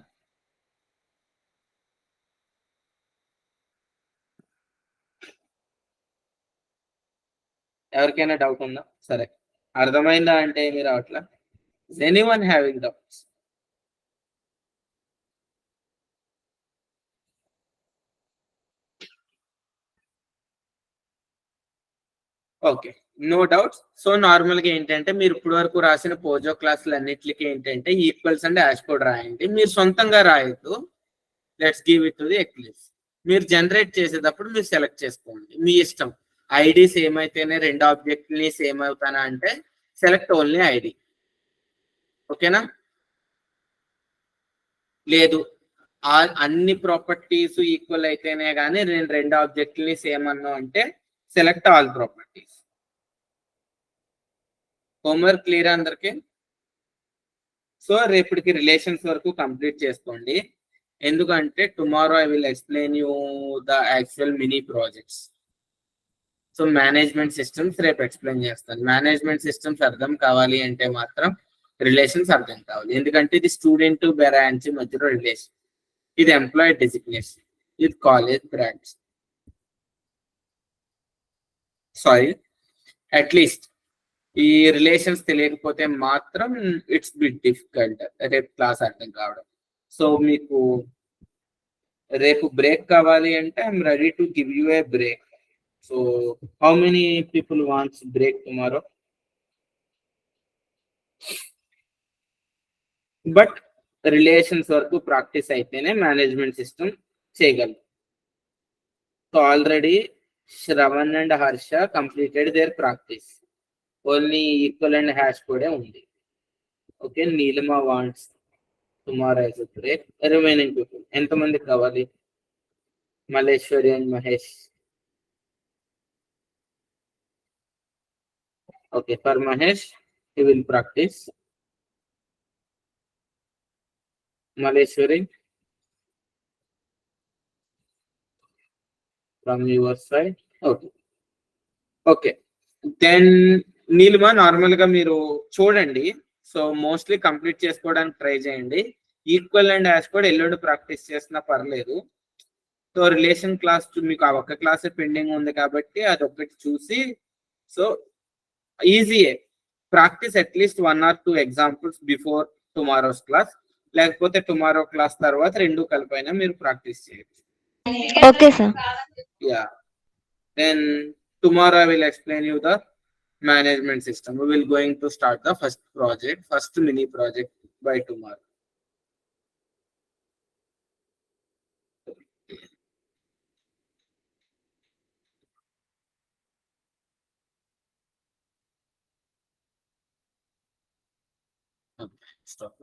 ఎవరికైనా డౌట్ ఉందా? సరే, అర్థమైందా అంటే మీరు అట్లా anyone having doubts? Okay, no doubts. So normal గా ఏంటంటే మీరు ఇప్పటి వరకు రాసిన పోజో క్లాసులు అన్నిటికీ ఏంటంటే ఈక్వల్స్ అండ్ యాష్ కోడ్ రాయండి. మీరు సొంతంగా రాయొద్దు, let's give it to the Eclipse. మీరు జనరేట్ చేసేటప్పుడు మీరు సెలెక్ట్ చేసుకోండి, మీ ఇష్టం. ఐడి సేమ్ అయితేనే రెండు ఆబ్జెక్ట్ని సేమ్ అవుతానా అంటే సెలెక్ట్ ఓన్లీ ఐడి, ఓకేనా? లేదు అన్ని ప్రాపర్టీస్ ఈక్వల్ అయితేనే కానీ నేను రెండు ఆబ్జెక్ట్ని సేమ్ అన్నా అంటే select all properties. Homework clear అందరికి? సో రేపటికి రిలేషన్స్ వరకు కంప్లీట్ చేసుకోండి, ఎందుకంటే tomorrow I will explain you the actual mini projects. So management systems రేపు ఎక్స్ప్లెయిన్ చేస్తాను. మేనేజ్మెంట్ సిస్టమ్స్ అర్థం కావాలి అంటే మాత్రం రిలేషన్స్ అర్థం కావాలి, ఎందుకంటే ఇది స్టూడెంట్ బ్రాంచ్ మధ్యలో రిలేషన్, ఇది ఎంప్లాయీ డెసిగ్నేషన్, ఇది కాలేజ్ బ్రాంచ్. సారీ, అట్లీస్ట్ ఈ రిలేషన్స్ తెలియకపోతే మాత్రం ఇట్స్ బిట్ డిఫికల్ట్ రేపు క్లాస్ అర్థం కావడం. సో మీకు రేపు బ్రేక్ కావాలి అంటే I'm ready to give you a break. So how many people wants break tomorrow? But relations వరకు ప్రాక్టీస్ అయితేనే మేనేజ్మెంట్ సిస్టమ్ చేయగలరు. So already Shravan and Harsha completed there practice, only equal and hash కూడా ఉంది. Okay, Neelima wants tomorrow as a break. Remaining people ఎంతమంది కావాలి? Malleswari and Mahesh. Okay, for Mahesh he will practice. Maleshwari from your side. Okay, okay, then Neelima normal గా మీరు చూడండి. So mostly complete చేసుకోవడానికి try చేయండి. Equal and ash కూడా ఎల్లుండి ప్రాక్టీస్ చేసినా పర్లేదు. సో రిలేషన్ క్లాస్ మీకు ఆ ఒక్క క్లాసే పెండింగ్ ఉంది కాబట్టి అది ఒకటి చూసి, సో ఈజీయే practice at least 1 or 2 examples before tomorrow's class, లేకపోతే టుమారో క్లాస్ తర్వాత రెండు కలిపైనా మీరు ప్రాక్టీస్ చేయొచ్చు. Okay sir. Yeah, then tomorrow I will explain you the management system. We will going to start the first mini project by tomorrow. Okay, stop.